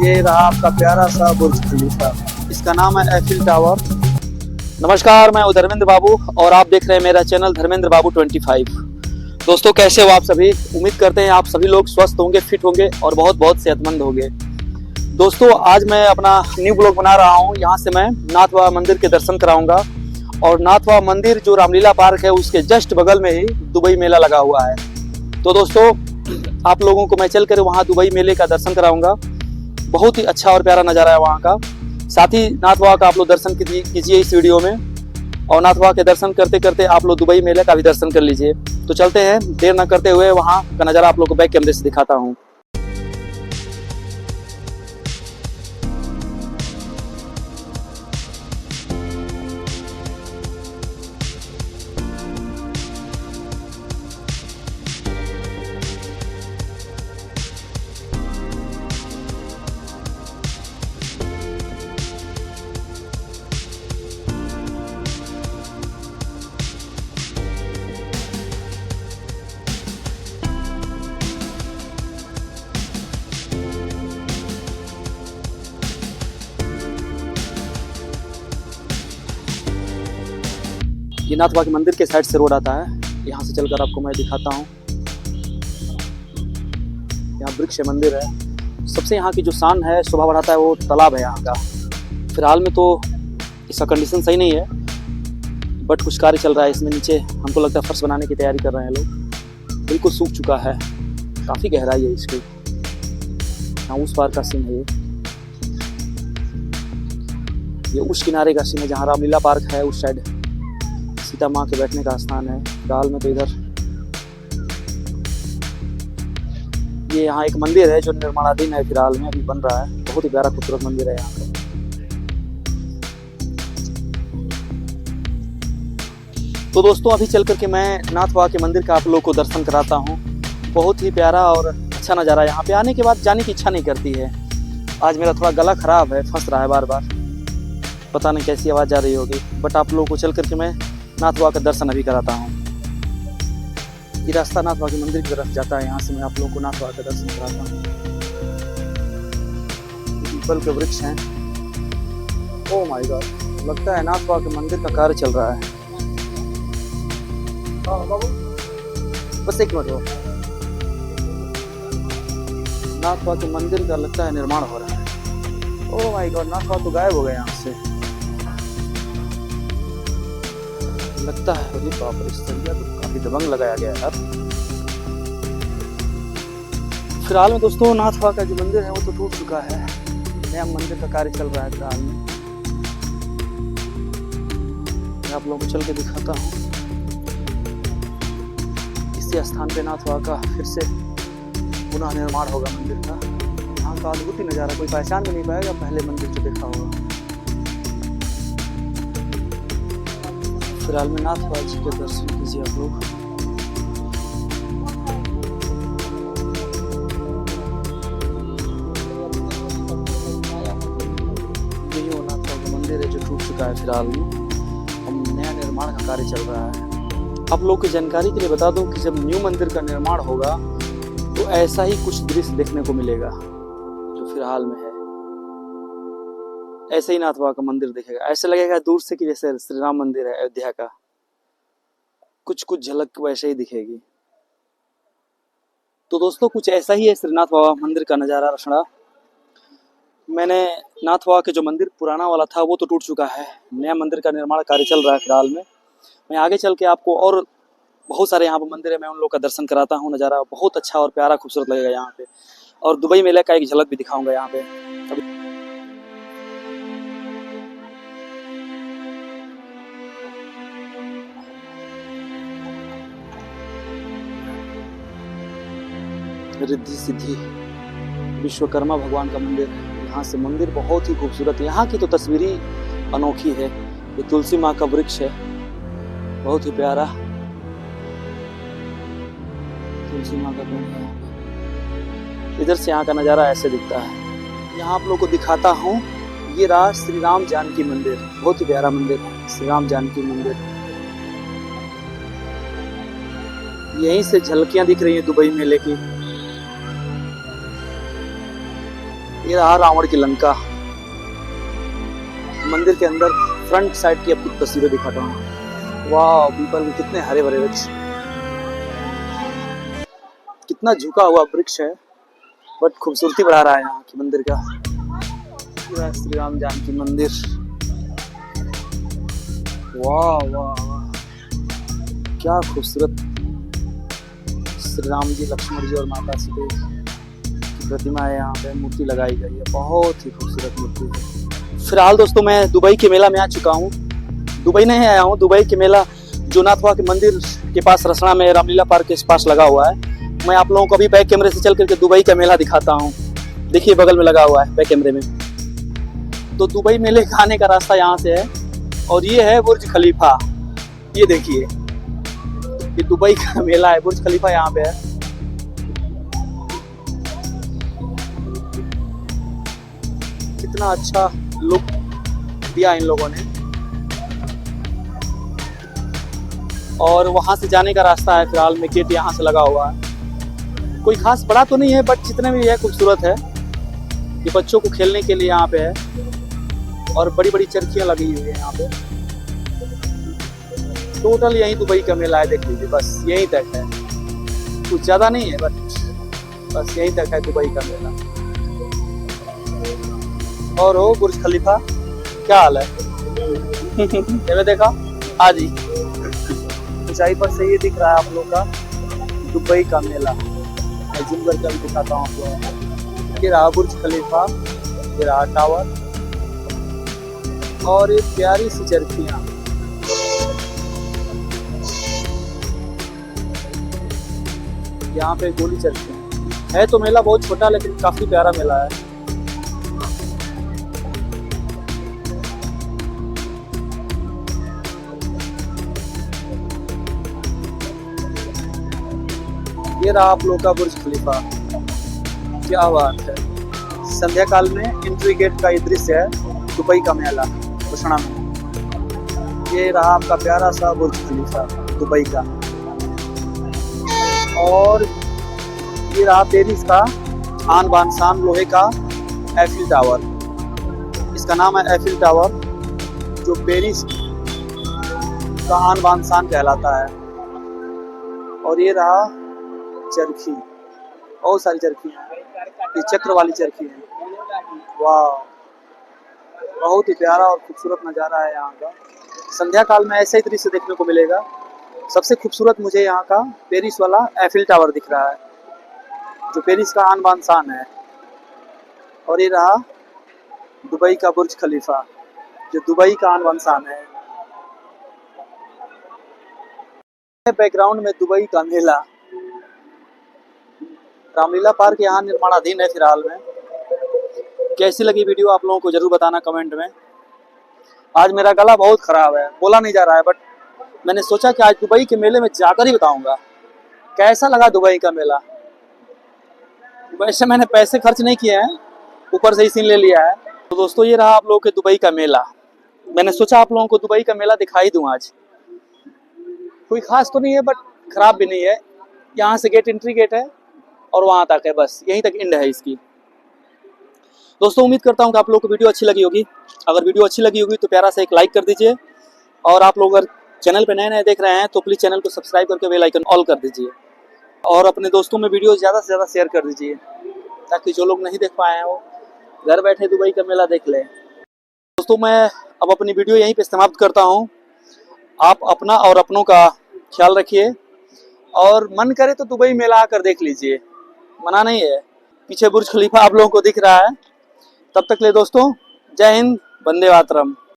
ये रहा आपका प्यारा सा बुर्ज खलीफा, इसका नाम है एफिल टावर। नमस्कार, मैं हूं धर्मेंद्र बाबू और आप देख रहे हैं मेरा चैनल धर्मेंद्र बाबू 25। दोस्तों, कैसे हो आप सभी? उम्मीद करते हैं आप सभी लोग स्वस्थ होंगे, फिट होंगे और बहुत बहुत सेहतमंद होंगे। दोस्तों, आज मैं अपना न्यू ब्लॉग बना रहा हूं। यहाँ से मैं नाथ बाबा मंदिर के दर्शन कराऊंगा और नाथ बाबा मंदिर जो रामलीला पार्क है उसके जस्ट बगल में ही दुबई मेला लगा हुआ है। तो दोस्तों, आप लोगों को मैं चलकर वहाँ दुबई मेले का दर्शन कराऊंगा। बहुत ही अच्छा और प्यारा नज़ारा है वहाँ का। साथ ही नाथ बाबा का आप लोग दर्शन कीजिए इस वीडियो में, और नाथ बाबा के दर्शन करते करते आप लोग दुबई मेले का भी दर्शन कर लीजिए। तो चलते हैं, देर न करते हुए वहाँ का नज़ारा आप लोग को बैक कैमरे से दिखाता हूँ। ये नाथ बाबा के मंदिर के साइड से रोड आता है। यहाँ से चलकर आपको मैं दिखाता हूँ। यहाँ वृक्ष मंदिर है। सबसे यहाँ की जो शान है, शोभा बढ़ाता है, वो तालाब है यहाँ का। फिलहाल में तो इसका कंडीशन सही नहीं है, बट कुछ कार्य चल रहा है इसमें। नीचे हमको लगता है फर्श बनाने की तैयारी कर रहे हैं लोग। बिल्कुल सूख चुका है, काफ़ी गहराई है इसकी। यहाँ उस पार का सीन है ये उस किनारे का सीन है जहाँ रामलीला पार्क है। उस साइड सीता माँ के बैठने का स्थान है। फिलहाल में तो इधर ये यहाँ एक मंदिर है जो निर्माणाधीन है, फिलहाल में अभी बन रहा है। बहुत ही प्यारा खूबसूरत मंदिर है यहाँ का। तो दोस्तों, अभी चल करके मैं नाथ बाबा के मंदिर का आप लोग को दर्शन कराता हूँ। बहुत ही प्यारा और अच्छा नज़ारा। यहाँ पे आने के बाद जाने की इच्छा नहीं करती है। आज मेरा थोड़ा गला खराब है, फंस रहा है बार बार, पता नहीं कैसी आवाज़ जा रही होगी, बट आप लोगों को चल करके मैं नाथ बाबा का दर्शन अभी कराता हूँ। ये रास्ता नाथ बाबा के मंदिर की तरफ जाता है। यहाँ से मैं आप लोगों को नाथ बाबा का दर्शन कराता हूँ। पीपल के वृक्ष हैं। ओह माय गॉड, लगता है नाथ बाबा के मंदिर का कार्य चल रहा है। बस एक मिनट हो। नाथ बाबा के मंदिर का लगता है निर्माण हो रहा है। ओह माय गॉड, नाथ बाबा तो गायब हो गए यहाँ से, लगता है। अरे बाप रे, इस तरिया तो काफी दबंग लगाया गया है यार। फिलहाल में दोस्तों, नाथ बाबा का जो मंदिर है वो तो टूट चुका है। नया मंदिर का कार्य चल रहा है फिलहाल में। मैं आप लोगों को चल के दिखाता हूँ। इसी स्थान पे नाथ बाबा का फिर से पुनः निर्माण होगा मंदिर का। यहाँ का अद्भुत ही नज़ारा, कोई पहचान भी नहीं पाएगा पहले मंदिर जो देखा होगा। फिलहाल में नाथ बाबा जी के दर्शन कीजिए आप लोग। यही वो नाथ बाबा का मंदिर है जो टूट चुका है फिलहाल में। हम नया निर्माण का कार्य चल रहा है। आप लोग की जानकारी के लिए बता दूं कि जब न्यू मंदिर का निर्माण होगा तो ऐसा ही कुछ दृश्य देखने को मिलेगा जो फिलहाल में है। ऐसे ही नाथ बाबा का मंदिर दिखेगा। ऐसे लगेगा दूर से कि जैसे श्री राम मंदिर है अयोध्या का। कुछ कुछ झलक वैसे ही दिखेगी। तो दोस्तों, कुछ ऐसा ही है श्रीनाथ बाबा मंदिर का नज़ारा रसड़ा। मैंने नाथ बाबा के जो मंदिर पुराना वाला था वो तो टूट चुका है। नया मंदिर का निर्माण कार्य चल रहा है फिलहाल में। मैं आगे चल के आपको और बहुत सारे यहाँ पर मंदिर है, मैं उन लोग का दर्शन कराता हूँ। नज़ारा बहुत अच्छा और प्यारा खूबसूरत लगेगा यहाँ पे। और दुबई मेले का एक झलक भी दिखाऊंगा यहाँ पे। रिद्धि सिद्धि विश्वकर्मा भगवान का मंदिर है। यहाँ से मंदिर बहुत ही खूबसूरत है। यहाँ की तो तस्वीर ही अनोखी है। ये तुलसी माँ का वृक्ष है, बहुत ही प्यारा तुलसी माँ का पेड़ है। इधर से यहाँ का नज़ारा ऐसे दिखता है। यहाँ आप लोग को दिखाता हूँ। ये रहा श्री राम जानकी मंदिर, बहुत ही प्यारा मंदिर है श्री राम जानकी मंदिर। यहीं से झलकियां दिख रही हैं दुबई मेले की। ये रहा रावण की लंका। मंदिर के अंदर फ्रंट साइड की आपको तस्वीरें दिखाता हूँ। वाह, पीपल के कितने हरे भरे वृक्ष, कितना झुका हुआ वृक्ष है, बट खूबसूरती बढ़ा रहा है यहाँ की मंदिर का। श्री राम जानकी मंदिर। वाह वाह वाह, क्या खूबसूरत। श्री राम जी, लक्ष्मण जी और माता सीता की प्रतिमा है यहाँ पे, मूर्ति लगाई गई है, बहुत ही खूबसूरत मूर्ति है। फिलहाल दोस्तों मैं दुबई के मेला में आ चुका हूँ। दुबई नहीं आया हूँ, दुबई के मेला जो नाथवा के मंदिर के पास रसना में रामलीला पार्क के पास लगा हुआ है। मैं आप लोगों को अभी बैक कैमरे से चल करके दुबई का मेला दिखाता हूँ। देखिए बगल में लगा हुआ है बैक कैमरे में। तो दुबई मेले का आने का रास्ता यहाँ से है, और ये है बुर्ज खलीफा। ये देखिए, ये दुबई का मेला है, बुर्ज खलीफा यहाँ पे है। कितना अच्छा लुक दिया इन लोगों ने। और वहां से जाने का रास्ता है, फिलहाल में गेट यहाँ से लगा हुआ है। कोई खास बड़ा तो नहीं है, बट जितने भी है खूबसूरत है। ये बच्चों को खेलने के लिए यहाँ पे है, और बड़ी बड़ी चरखियां लगी हुई है यहाँ पे। टोटल यही दुबई का मेला है, देख लीजिए, बस यही तक है, कुछ ज्यादा नहीं है, बट बस यही तक है दुबई का मेला। और हो बुर्ज खलीफा, क्या हाल है? ये देखा आज ही ऊंचाई पर से ये दिख रहा है आप लोग का दुबई का मेला। मैं जूम करके अभी दिखाता हूँ आप लोगों को। ये रहा बुर्ज खलीफा, ये रहा टावर, और ये प्यारी सी चरखियाँ। यहाँ पे गोली चरखियाँ है। तो मेला बहुत छोटा लेकिन काफी प्यारा मेला है। ये रहा आप लोग का बुर्ज खलीफा, क्या बात है। संध्या काल में एंट्री गेट का ये दृश्य है दुबई का मेला घोषणा में। ये रहा आपका प्यारा सा बुर्ज खलीफा दुबई का। और ये रहा पेरिस का आन बान शान लोहे का एफिल टावर। इसका नाम है एफिल टावर, जो पेरिस का आन बान शान कहलाता है। और ये रहा चरखी, बहुत सारी चरखी है, ये चक्र वाली चरखी है। वाह, बहुत ही प्यारा और खूबसूरत नज़ारा है यहाँ का। संध्या काल में ऐसा ही दृश्य देखने को मिलेगा। सबसे खूबसूरत मुझे यहाँ का पेरिस वाला एफिल टावर दिख रहा है, जो पेरिस का आन बान शान है। और ये रहा दुबई का बुर्ज खलीफा, जो दुबई का आन बान शान है। बैकग्राउंड में दुबई का मेला, रामलीला पार्क यहाँ निर्माणाधीन है फिलहाल में। कैसी लगी वीडियो आप लोगों को जरूर बताना कमेंट में। आज मेरा गला बहुत खराब है, बोला नहीं जा रहा है, बट मैंने सोचा कि आज दुबई के मेले में जाकर ही बताऊंगा कैसा लगा दुबई का मेला। वैसे मैंने पैसे खर्च नहीं किए हैं, ऊपर से ही सीन ले लिया है। तो दोस्तों ये रहा आप लोगों के दुबई का मेला। मैंने सोचा आप लोगों को दुबई का मेला दिखाई दूं आज। कोई खास तो नहीं है, बट खराब भी नहीं है। यहाँ से गेट एंट्री गेट है, और वहां तक है, बस यहीं तक एंड है इसकी। दोस्तों उम्मीद करता हूं कि आप लोगों को वीडियो अच्छी लगी होगी। अगर वीडियो अच्छी लगी होगी तो प्यारा सा एक लाइक कर दीजिए, और आप लोग अगर चैनल पे नए नए देख रहे हैं तो प्लीज़ चैनल को सब्सक्राइब करके बेल आइकन ऑल कर दीजिए, और अपने दोस्तों में वीडियो ज़्यादा से ज़्यादा शेयर कर दीजिए, ताकि जो लोग नहीं देख पाए हैं वो घर बैठे दुबई का मेला देख लें। दोस्तों मैं अब अपनी वीडियो यहीं पे समाप्त करता हूँ। आप अपना और अपनों का ख्याल रखिए, और मन करे तो दुबई मेला आकर देख लीजिए, मना नहीं है। पीछे बुर्ज खलीफा आप लोगों को दिख रहा है। तब तक ले दोस्तों, जय हिंद, वंदे मातरम।